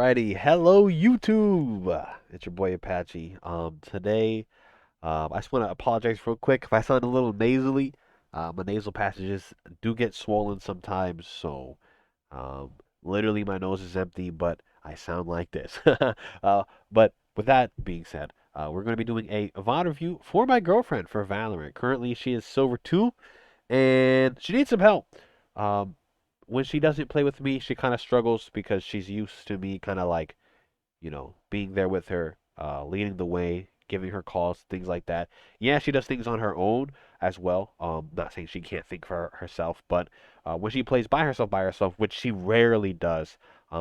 Alrighty, hello YouTube. It's your boy Apxche. Today, I just want to apologize real quick if I sound a little nasally. My nasal passages do get swollen sometimes, so um, literally my nose is empty, but I sound like this. But with that being said, we're going to be doing a VOD review for my girlfriend for Valorant. Currently, she is Silver 2, and she needs some help. Um, when she doesn't play with me, she kind of struggles because she's used to me kind of like, being there with her, leading the way, giving her calls, things like that. Yeah, she does things on her own as well. Not saying she can't think for herself, but when she plays by herself, which she rarely does,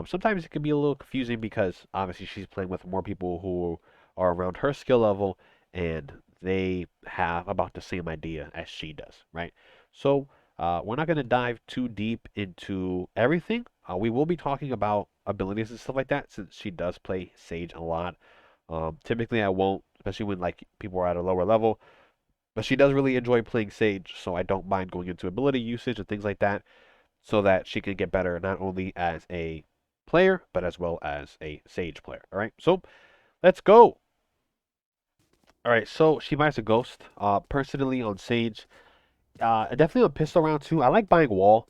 sometimes it can be a little confusing because obviously she's playing with more people who are around her skill level and they have about the same idea as she does, right? So we're not going to dive too deep into everything. We will be talking about abilities and stuff like that since she does play Sage a lot. Typically, I won't, especially when like people are at a lower level. But she does really enjoy playing Sage, so I don't mind going into ability usage and things like that, so that she can get better not only as a player but as well as a Sage player. All right, so let's go. All right, so she buys a Ghost. Personally on Sage, definitely on pistol round too. I like buying wall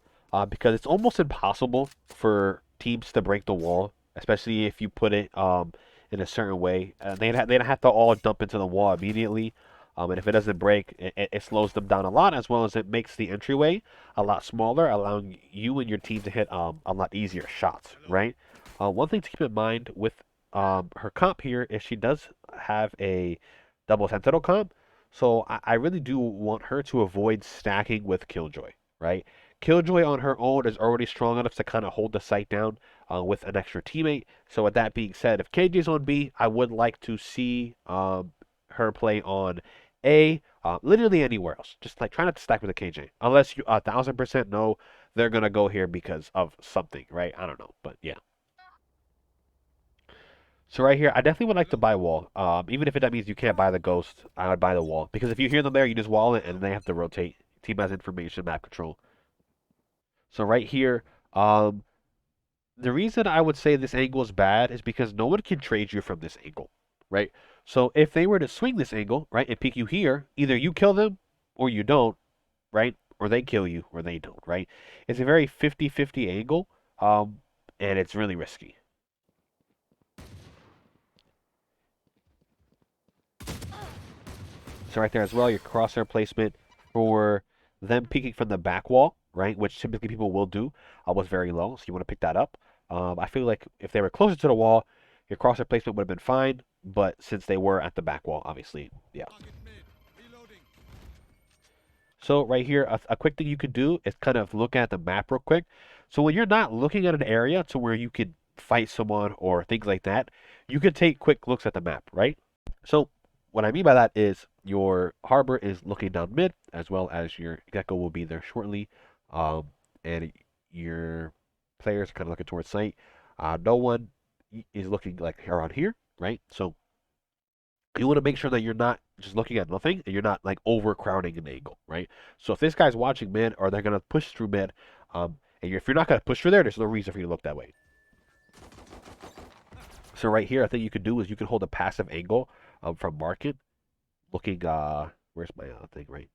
because it's almost impossible for teams to break the wall, especially if you put it in a certain way. They'd have to all dump into the wall immediately. And if it doesn't break, it slows them down a lot, as well as it makes the entryway a lot smaller, allowing you and your team to hit a lot easier shots, right? One thing to keep in mind with her comp here is she does have a double sentinel comp, so I really do want her to avoid stacking with Killjoy, right? Killjoy on her own is already strong enough to kind of hold the site down with an extra teammate. So with that being said, if KJ's on B, I would like to see her play on A, literally anywhere else. Just like try not to stack with a KJ, unless you 1,000% know they're gonna go here because of something, right? I don't know, but yeah. So right here, I definitely would like to buy wall. Even if that means you can't buy the ghost, I would buy the wall because if you hear them there, you just wall it and they have to rotate. Team has information, map control. So right here, um, the reason I would say this angle is bad is because no one can trade you from this angle, right? So if they were to swing this angle, right, and pick you here, either you kill them or you don't, right? Or they kill you or they don't, right? It's a very 50-50 angle, and it's really risky. So right there as well, your crosshair placement for them peeking from the back wall, right, which typically people will do, was very low, so you want to pick that up. I feel like if they were closer to the wall, your crosshair placement would have been fine, but since they were at the back wall, obviously, yeah. So right here, a quick thing you could do is kind of look at the map real quick. So when you're not looking at an area to where you could fight someone or things like that, you could take quick looks at the map, right? So what I mean by that is your harbor is looking down mid, as well as your gecko will be there shortly, and your players are kind of looking towards site. No one is looking like around here, right? So you want to make sure that you're not just looking at nothing and you're not like overcrowding an angle, right? So if this guy's watching mid or they're gonna push through mid, and if you're not gonna push through there, there's no reason for you to look that way. So right here, I think you could do is you can hold a passive angle from market, looking where's my thing, right?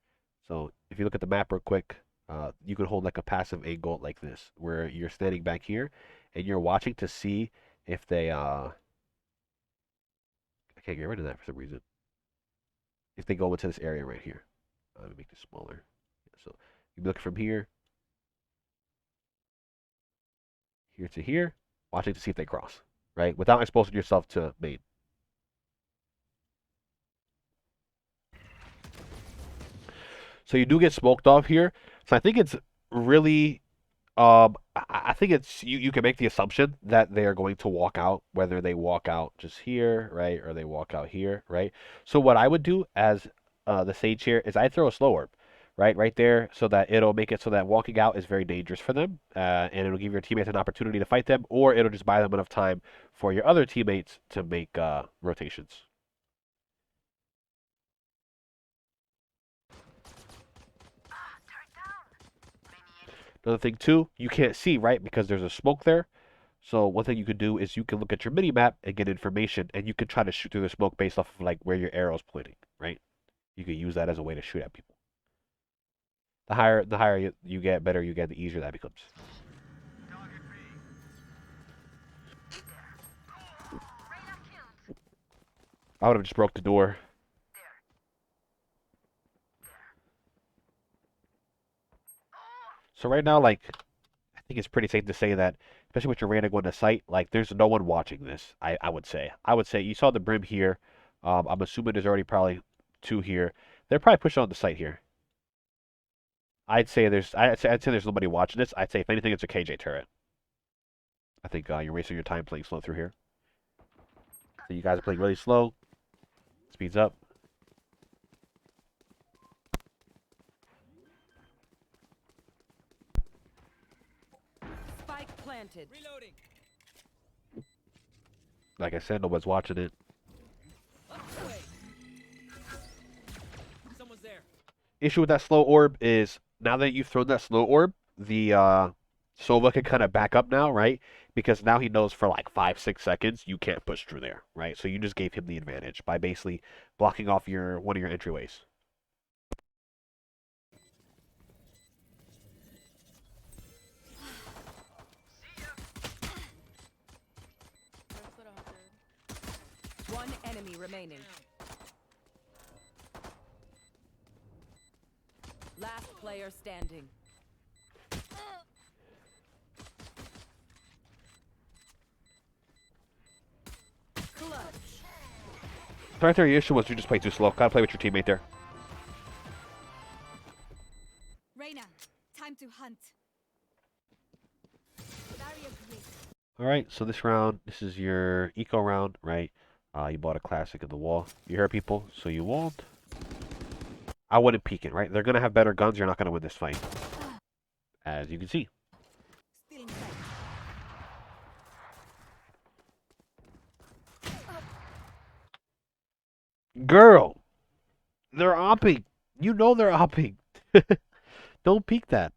So if you look at the map real quick, you can hold like a passive angle like this, where you're standing back here and you're watching to see if they I can't get rid of that for some reason. If they go into this area right here. Let me make this smaller. So you look from here, here to here, watching to see if they cross, right? Without exposing yourself to main. So you do get smoked off here. So I think it's really I think it's you can make the assumption that they are going to walk out, whether they walk out just here, right, or they walk out here, right? So what I would do as the sage here is I throw a slow orb, right there, so that it'll make it so that walking out is very dangerous for them, and it'll give your teammates an opportunity to fight them, or it'll just buy them enough time for your other teammates to make rotations. Another thing too, you can't see, right, because there's a smoke there. So one thing you could do is you can look at your mini map and get information, and you can try to shoot through the smoke based off of like where your arrow's pointing, right? You could use that as a way to shoot at people. The higher you get, better you get, the easier that becomes. I would have just broke the door. So right now, like, I think it's pretty safe to say that, especially with your random going to site, like, there's no one watching this. I would say. I would say you saw the brim here. I'm assuming there's already probably two here. They're probably pushing on the site here. I'd say there's nobody watching this. I'd say if anything, it's a KJ turret. I think you're wasting your time playing slow through here. So you guys are playing really slow. Speeds up. Spike planted. Reloading. Like I said, nobody's watching it. Someone's there. Issue with that slow orb is now that you've thrown that slow orb, the Sova can kind of back up now, right? Because now he knows for like 5, 6 seconds you can't push through there, right? So you just gave him the advantage by basically blocking off your one of your entryways. One enemy remaining. Last player standing. Clutch. Right there, your issue was you just played too slow. Gotta play with your teammate there. Reyna, time to hunt. Barrier grid. All right, so this round, this is your eco round, right? You bought a classic in the wall. You heard people, so you won't. I wouldn't peek it, right? They're gonna have better guns. You're not gonna win this fight, as you can see. Still in sight. Girl, they're opping. You know they're opping. Don't peek that.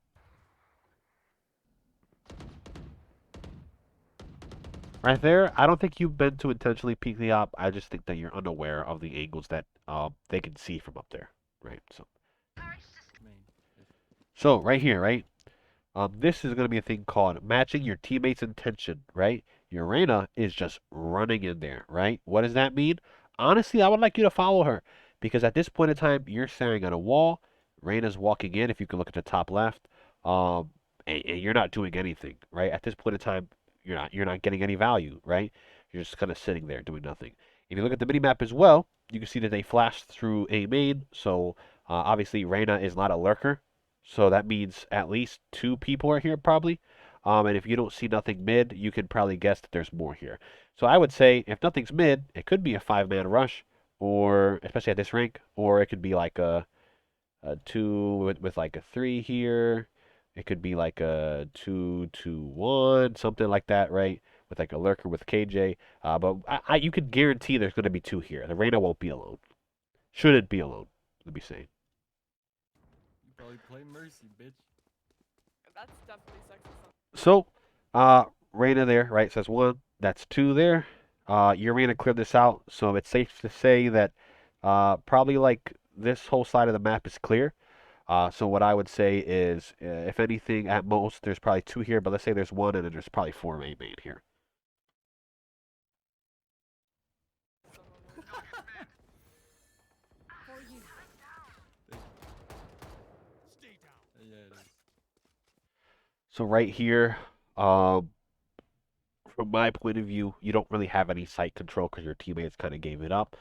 Right there, I don't think you've been to intentionally peek the op. I just think that you're unaware of the angles that they can see from up there, right? So right here, right? This is going to be a thing called matching your teammate's intention, right? Your Reyna is just running in there, right? What does that mean? Honestly, I would like you to follow her because at this point in time, you're staring at a wall. Reyna's walking in, if you can look at the top left, um, and you're not doing anything, right? At this point in time, you're not getting any value, right? You're just kind of sitting there doing nothing. If you look at the mini map as well, you can see that they flashed through a main, so obviously Reyna is not a lurker. So that means at least two people are here probably. And if you don't see nothing mid, you can probably guess that there's more here. So I would say if nothing's mid, it could be a 5-man rush, or especially at this rank, or it could be like a two with like a three here. It could be like a 2-2-1, something like that, right? With like a lurker with KJ. But you could guarantee there's going to be two here. The Reyna won't be alone. Shouldn't be alone. Let me say. You probably play Mercy, bitch. That's definitely sexy. So, Reyna there, right, says one. That's two there. Your Reyna cleared this out, so it's safe to say that probably like this whole side of the map is clear. So what I would say is, if anything, at most, there's probably two here, but let's say there's one, and then there's probably four main here. For you. Yeah, it is. So right here, from my point of view, you don't really have any site control because your teammates kind of gave it up.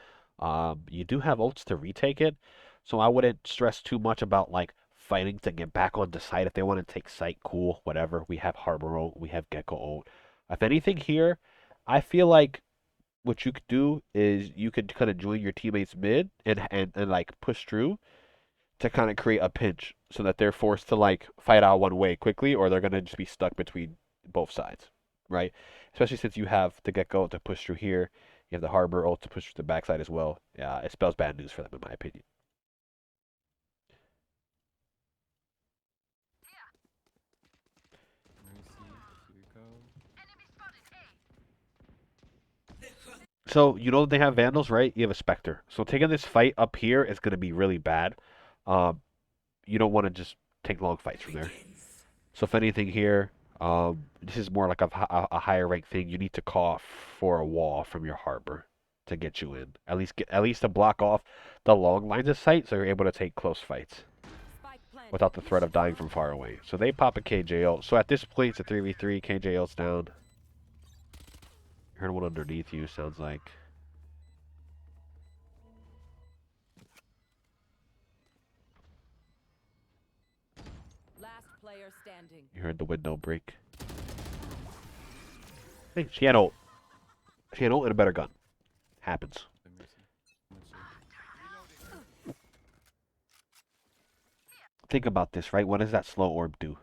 You do have ults to retake it, so I wouldn't stress too much about like fighting to get back on the site. If they want to take site, cool, whatever. We have Harbor ult, we have Gecko ult. If anything here, I feel like what you could do is you could kind of join your teammates mid and like push through to kind of create a pinch so that they're forced to like fight out one way quickly or they're going to just be stuck between both sides, right? Especially since you have the Gecko to push through here, you have the Harbor ult to push through the backside as well. Yeah, it spells bad news for them in my opinion. Mercy, here you go. So you know that they have Vandals, right? You have a Spectre. So taking this fight up here is going to be really bad. Um, you don't want to just take long fights from there. So if anything here, this is more like a higher rank thing. You need to call for a wall from your harbor to get you in. At least to block off the long lines of sight, so you're able to take close fights Spike planted. without the threat of dying from far away. So they pop a KJ ult. So at this point, it's a 3v3. KJ ult's down. You heard one underneath you. Sounds like. Last player standing. You heard the window break. Hey, she had ult. She had ult and a better gun. Happens. Play Mercy. I'm not sure. Think about this, right? What does that slow orb do?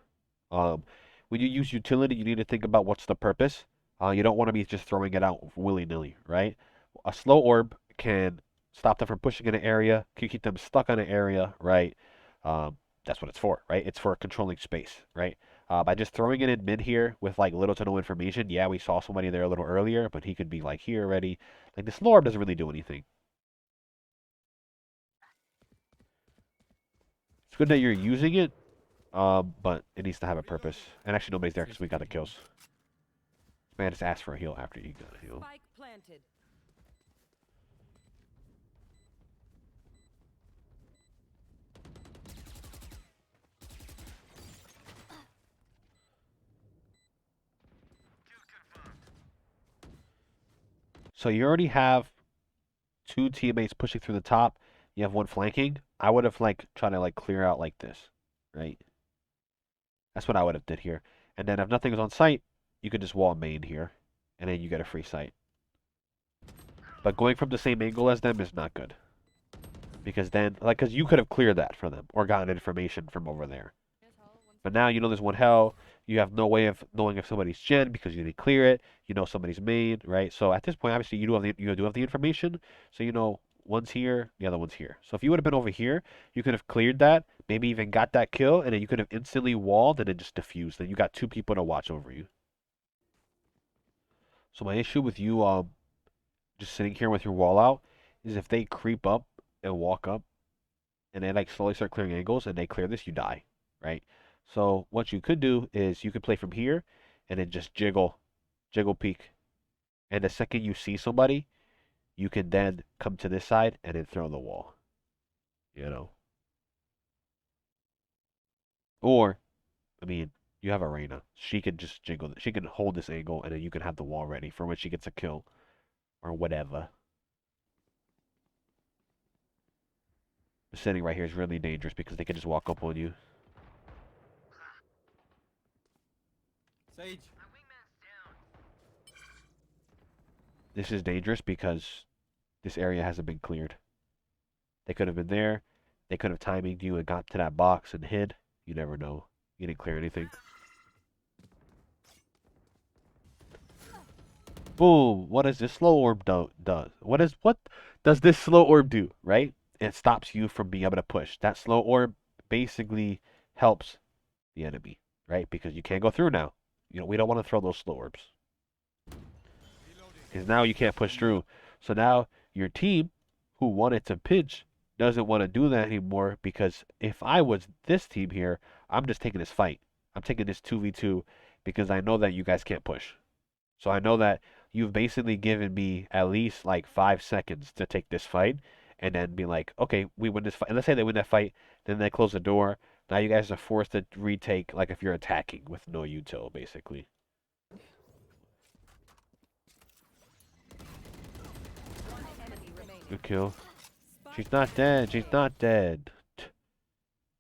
Um, when you use utility, you need to think about what's the purpose. You don't want to be just throwing it out willy-nilly, right? A slow orb can stop them from pushing in an area, can keep them stuck on an area, right? That's what it's for, right? It's for controlling space, right? By just throwing it in mid here with like little to no information, yeah, we saw somebody there a little earlier, but he could be like here already. Like the slow orb doesn't really do anything. It's good that you're using it, but it needs to have a purpose. And actually, nobody's there because we got the kills. Man, just ask for a heal after you got a heal. Spike planted. So you already have two teammates pushing through the top. You have one flanking. I would have like tried to like clear out like this, right? That's what I would have did here. And then if nothing is on site, you could just wall main here, and then you get a free site. But going from the same angle as them is not good. Because then, like, because you could have cleared that for them or gotten information from over there. But now you know there's one hell. You have no way of knowing if somebody's gen because you didn't clear it. You know somebody's main, right? So at this point, obviously, you do have the information. So you know one's here, the other one's here. So if you would have been over here, you could have cleared that, maybe even got that kill, and then you could have instantly walled and then just diffused. Then you got two people to watch over you. So my issue with you, just sitting here with your wall out, is if they creep up and walk up, and they like slowly start clearing angles, and they clear this, you die, right? So what you could do is you could play from here and then just jiggle peek. And the second you see somebody, you can then come to this side and then throw the wall. You know? Or, I mean, you have Arena. She could just jiggle. She can hold this angle and then you can have the wall ready for when she gets a kill. Or whatever. But sitting right here is really dangerous because they can just walk up on you. Sage. This is dangerous because this area hasn't been cleared. They could have been there. They could have timinged you and got to that box and hid. You never know. You didn't clear anything. Boom. What does this slow orb does? What does this slow orb do, right? It stops you from being able to push. That slow orb basically helps the enemy, right? Because you can't go through now. You know, we don't want to throw those slow orbs. Because now you can't push through. So now your team, who wanted to pinch, doesn't want to do that anymore because if I was this team here, I'm just taking this fight. I'm taking this 2v2 because I know that you guys can't push. So I know that you've basically given me at least like 5 seconds to take this fight and then be like, okay, we win this fight. And let's say they win that fight, then they close the door. Now you guys are forced to retake, like if you're attacking with no util, basically. One enemy remaining. Good kill. She's not dead. She's not dead.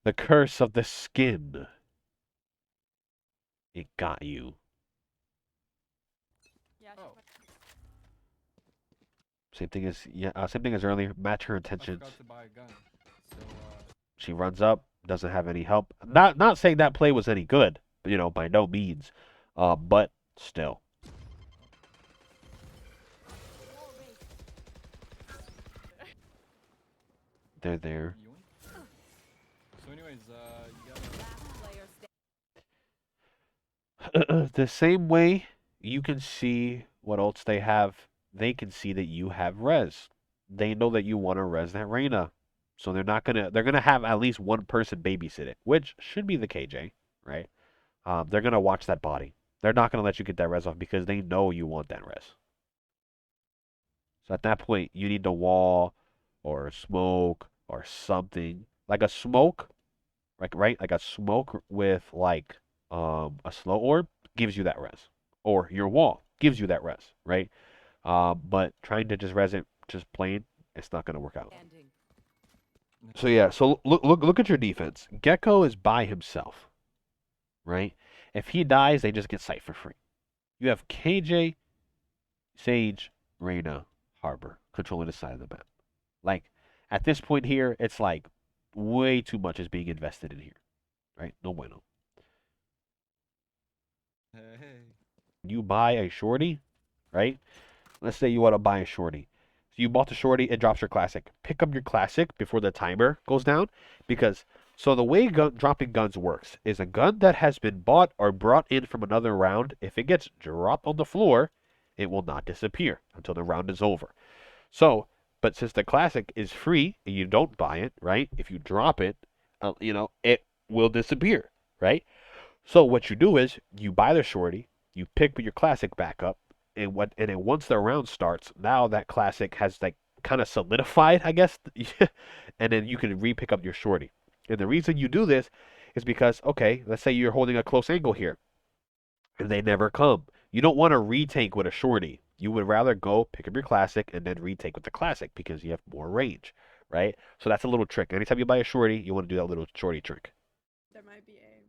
The curse of the skin. It got you. Yeah. Oh. Same thing as earlier. Match her I intentions. forgot to buy a gun. So, She runs up, doesn't have any help. Not saying that play was any good, you know, by no means. But still. They're there. yoink. So anyways, you gotta... Last player standing. The same way you can see what ults they have they can see that you have res. They know that you want to res that Reyna. So they're gonna have at least one person babysit it, which should be the KJ, right? They're gonna watch that body. They're not gonna let you get that res off because they know you want that res. So at that point, you need a wall or a smoke or something like a smoke, like right, like a smoke with like a slow orb gives you that res, or your wall gives you that res, right? But trying to just res it just plain, it's not gonna work out. Standing. So yeah, so look at your defense. Gecko is by himself, right? If he dies, they just get sight for free. You have KJ, Sage, Reyna, Harbor controlling the side of the map. Like at this point here, it's like way too much is being invested in here, right? No bueno. Hey. You buy a shorty, right? Let's say you want to buy a shorty. So you bought the shorty, it drops your classic. Pick up your classic before the timer goes down because so the way dropping guns works is a gun that has been bought or brought in from another round, if it gets dropped on the floor, it will not disappear until the round is over. So, but since the classic is free and you don't buy it, right? If you drop it, it will disappear, right? So what you do is you buy the shorty, you pick your classic back up, and then once the round starts, now that classic has like kind of solidified, I guess, and then you can re-pick up your shorty. And the reason you do this is because okay, let's say you're holding a close angle here, and they never come. You don't want to retake with a shorty. You would rather go pick up your classic and then retake with the classic because you have more range, right? So that's a little trick. Anytime you buy a shorty, you want to do that little shorty trick. There might be a.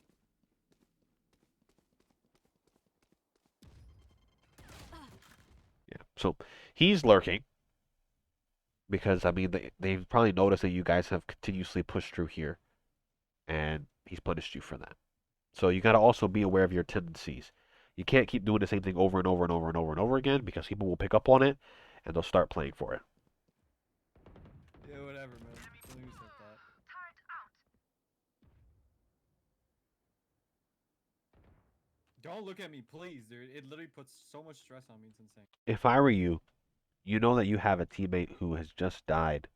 Yeah. So he's lurking because I mean they've probably noticed that you guys have continuously pushed through here, and he's punished you for that. So you got to also be aware of your tendencies. You can't keep doing the same thing over and over and over and over and over again because people will pick up on it and they'll start playing for it. Yeah, whatever, man. Don't use like that. Don't look at me, please, dude. It literally puts so much stress on me. It's insane. If I were you, you know that you have a teammate who has just died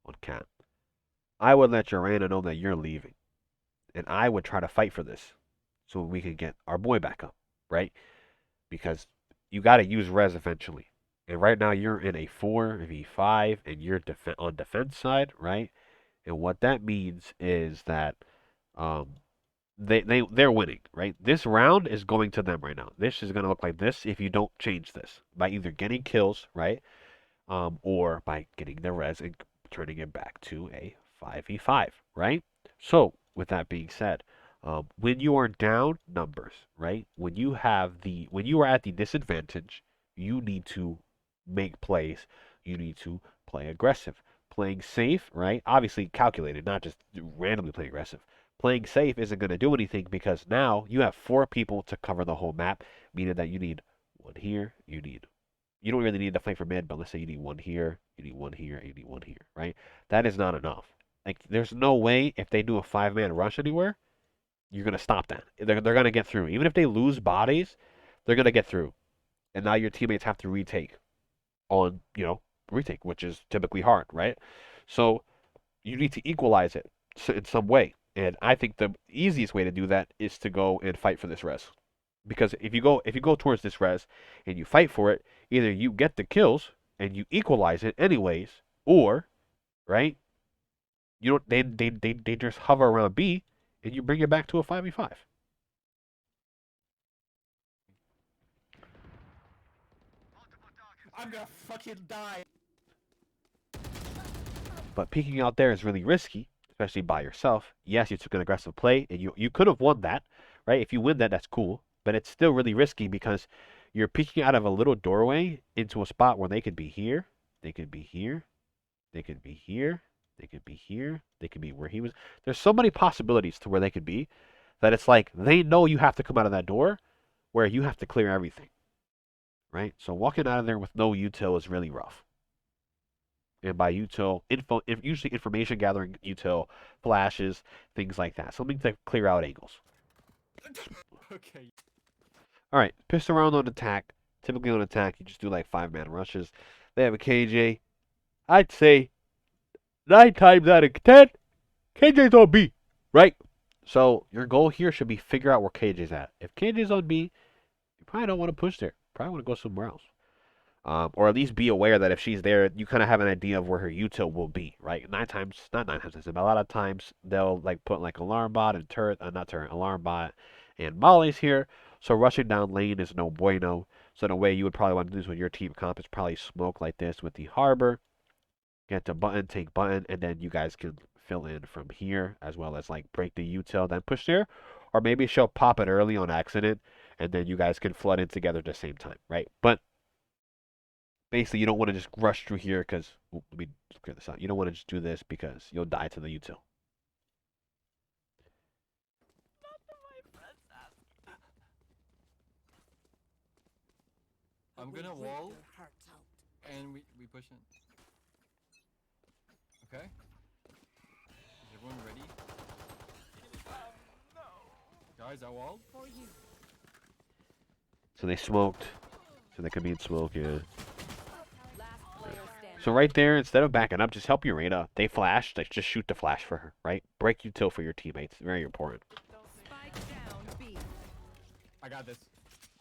on cat. I would let Joanna know that you're leaving, and I would try to fight for this so we can get our boy back up, right? Because you got to use res eventually. And right now you're in a 4v5 and you're on defense side, right? And what that means is that um, they're winning, right? This round is going to them right now. This is going to look like this if you don't change this by either getting kills, right? Or by getting the res and turning it back to a 5v5, right? So, with that being said, when you are down numbers, right? When you are at the disadvantage, you need to make plays. You need to play aggressive. Playing safe, right? Obviously calculated, not just randomly play aggressive. Playing safe isn't going to do anything because now you have four people to cover the whole map, meaning that you need one here, you don't really need to fight for mid, but let's say you need one here, you need one here, and you need one here, right? That is not enough. Like, there's no way if they do a five-man rush anywhere, you're gonna stop that. They're gonna get through. Even if they lose bodies, they're gonna get through. And now your teammates have to retake on, retake, which is typically hard, right? So you need to equalize it in some way. And I think the easiest way to do that is to go and fight for this res. Because if you go towards this res and you fight for it, either you get the kills and you equalize it anyways, or right, you don't they just hover around B and you bring it back to a 5v5. I'm gonna fucking die. But peeking out there is really risky, especially by yourself. Yes, you took an aggressive play and you could have won that, right? If you win that, that's cool. But it's still really risky because you're peeking out of a little doorway into a spot where they could be here, they could be here, they could be here, they could be here, they could be where he was. There's so many possibilities to where they could be that it's like they know you have to come out of that door where you have to clear everything, right? So walking out of there with no util is really rough. And by util, usually information gathering util, flashes, things like that. Something to clear out angles. Okay. All right, pistol round on attack. Typically on attack, you just do like 5-man rushes. They have a KJ. I'd say 9 times out of 10, KJ's on B, right? So your goal here should be figure out where KJ's at. If KJ's on B, you probably don't want to push there. Probably want to go somewhere else. Or at least be aware that if she's there, you kind of have an idea of where her util will be, right? Not 9 times, but a lot of times they'll like put like alarm bot and turret, not turret, alarm bot and mollies here. So rushing down lane is no bueno. So the way you would probably want to do this with your team comp is probably smoke like this with the harbor, get to button, take button, and then you guys can fill in from here as well as like break the util, then push there. Or maybe she'll pop it early on accident, and then you guys can flood in together at the same time, right? But basically, you don't want to just rush through here because, let me clear this out. You don't want to just do this because you'll die to the util. I'm gonna wall, and we push in. Okay. Is everyone ready? Guys, I walled. For you. So they smoked. So they could be in smoke, yeah. Last player standing. So right there, instead of backing up, just help Urena. They flash, like just shoot the flash for her, right? Break util for your teammates. Very important. Spike down B. I got this.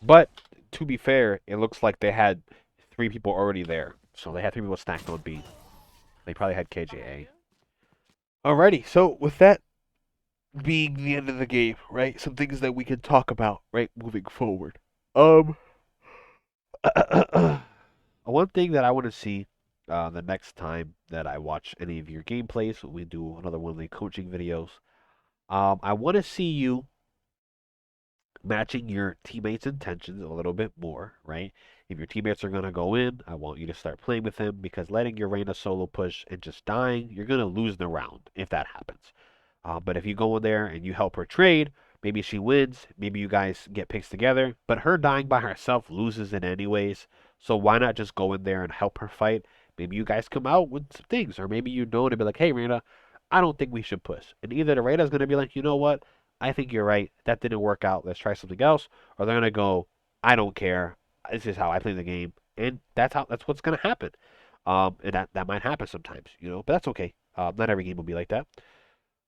But to be fair, it looks like they had 3 people already there. So they had 3 people stacked on B. They probably had KJA. Alrighty, so with that being the end of the game, right? Some things that we can talk about, right, moving forward. One thing that I want to see the next time that I watch any of your gameplays, when we do another one of the coaching videos, I want to see you matching your teammates' intentions a little bit more, right? If your teammates are going to go in, I want you to start playing with them because letting your Reyna solo push and just dying, you're going to lose the round if that happens. But if you go in there and you help her trade, maybe she wins, maybe you guys get picks together, but her dying by herself loses it anyways. So why not just go in there and help her fight? Maybe you guys come out with some things, or maybe you know to be like, hey, Reyna, I don't think we should push. And either the Reyna's going to be like, you know what? I think you're right. That didn't work out. Let's try something else. Or they're going to go, I don't care. This is how I play the game. And that's what's going to happen. And that might happen sometimes, but that's okay. Not every game will be like that.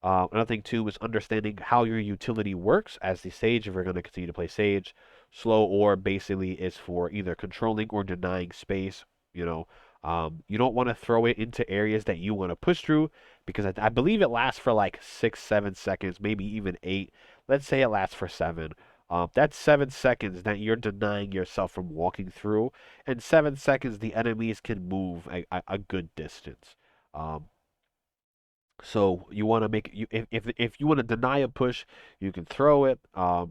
Another thing too is understanding how your utility works as the Sage. If we're going to continue to play Sage, slow orb basically is for either controlling or denying space. You don't want to throw it into areas that you want to push through because I believe it lasts for like 6, 7 seconds, maybe even 8. Let's say it lasts for 7. That's 7 seconds that you're denying yourself from walking through, and 7 seconds the enemies can move a good distance. So you want to make you if you want to deny a push, you can throw it.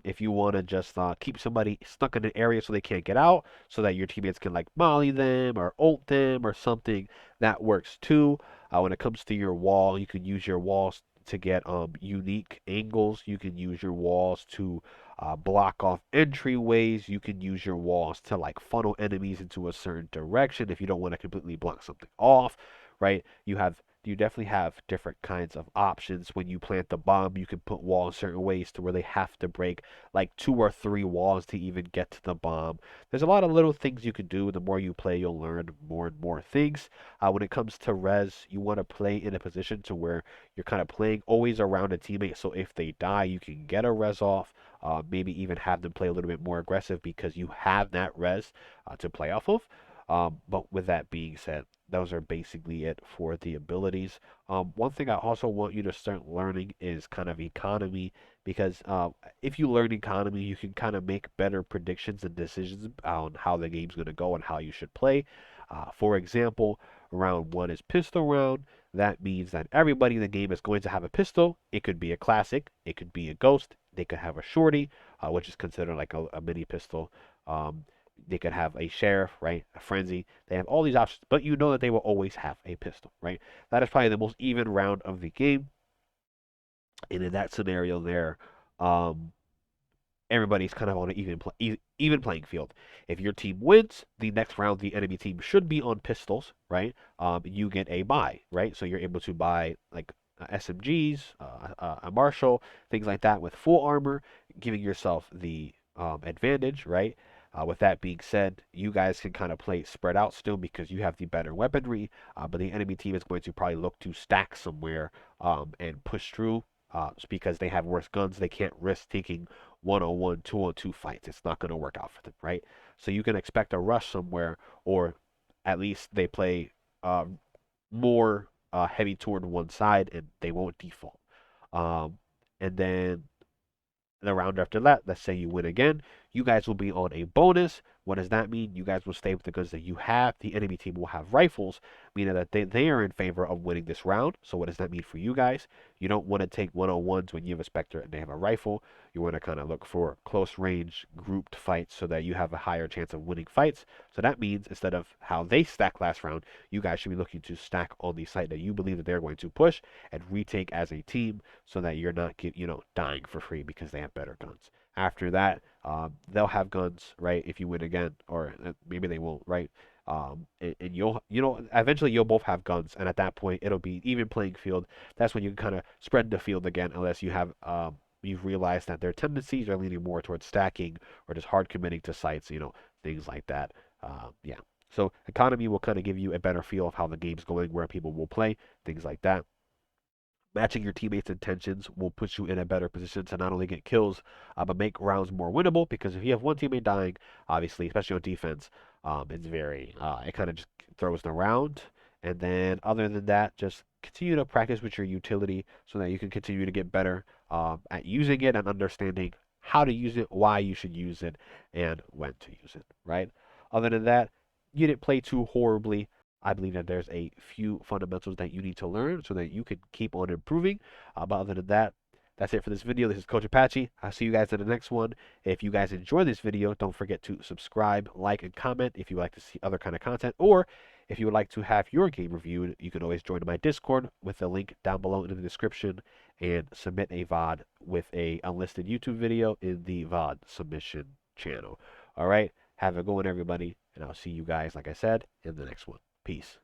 If you want to just keep somebody stuck in an area so they can't get out, so that your teammates can like molly them or ult them or something, that works too. When it comes to your wall, you can use your walls to get unique angles. You can use your walls to block off entryways. You can use your walls to like funnel enemies into a certain direction if you don't want to completely block something off, right? You definitely have different kinds of options. When you plant the bomb, you can put walls certain ways to where they have to break like 2 or 3 walls to even get to the bomb. There's a lot of little things you can do. The more you play, you'll learn more and more things. When it comes to res, you want to play in a position to where you're kind of playing always around a teammate. So if they die, you can get a res off. Maybe even have them play a little bit more aggressive because you have that res to play off of. But with that being said, those are basically it for the abilities. One thing I also want you to start learning is kind of economy, because if you learn economy, you can kind of make better predictions and decisions on how the game's going to go and how you should play. For example, round 1 is pistol round. That means that everybody in the game is going to have a pistol. It could be a classic, it could be a ghost, they could have a shorty, which is considered like a mini pistol. They could have a sheriff, right? A frenzy. They have all these options, but you know that they will always have a pistol, right? That is probably the most even round of the game. And in that scenario there, everybody's kind of on an even playing field. If your team wins, the next round the enemy team should be on pistols, right? You get a buy, right? So you're able to buy like SMGs, a Marshall, things like that with full armor, giving yourself the advantage, right? With that being said, you guys can kind of play spread out still because you have the better weaponry, but the enemy team is going to probably look to stack somewhere and push through because they have worse guns. They can't risk taking 1-on-1, 2-on-2 fights. It's not going to work out for them, right? So you can expect a rush somewhere, or at least they play uh, more heavy toward one side and they won't default. Um, and then the round after that, let's say you win again, you guys will be on a bonus. What does that mean? You guys will stay with the guns that you have. The enemy team will have rifles, meaning that they are in favor of winning this round. So what does that mean for you guys? You don't want to take 1-on-1s when you have a Spectre and they have a rifle. You want to kind of look for close range grouped fights so that you have a higher chance of winning fights. So that means instead of how they stack last round, you guys should be looking to stack on the site that you believe that they're going to push and retake as a team so that you're not dying for free because they have better guns. After that, they'll have guns, right? If you win again, or maybe they won't, right? And you'll eventually you'll both have guns, and at that point it'll be even playing field. That's when you can kind of spread the field again, unless you've realized that their tendencies are leaning more towards stacking or just hard committing to sites, things like that. Yeah. So economy will kind of give you a better feel of how the game's going, where people will play, things like that. Matching your teammates' intentions will put you in a better position to not only get kills, but make rounds more winnable. Because if you have one teammate dying, obviously, especially on defense, it kind of just throws the round. And then, other than that, just continue to practice with your utility so that you can continue to get better at using it and understanding how to use it, why you should use it, and when to use it, right? Other than that, you didn't play too horribly. I believe that there's a few fundamentals that you need to learn so that you can keep on improving. But other than that, that's it for this video. This is Coach Apxche. I'll see you guys in the next one. If you guys enjoy this video, don't forget to subscribe, like, and comment if you would like to see other kind of content. Or if you would like to have your game reviewed, you can always join my Discord with the link down below in the description and submit a VOD with a unlisted YouTube video in the VOD submission channel. All right, have a good one, everybody, and I'll see you guys, like I said, in the next one. Peace.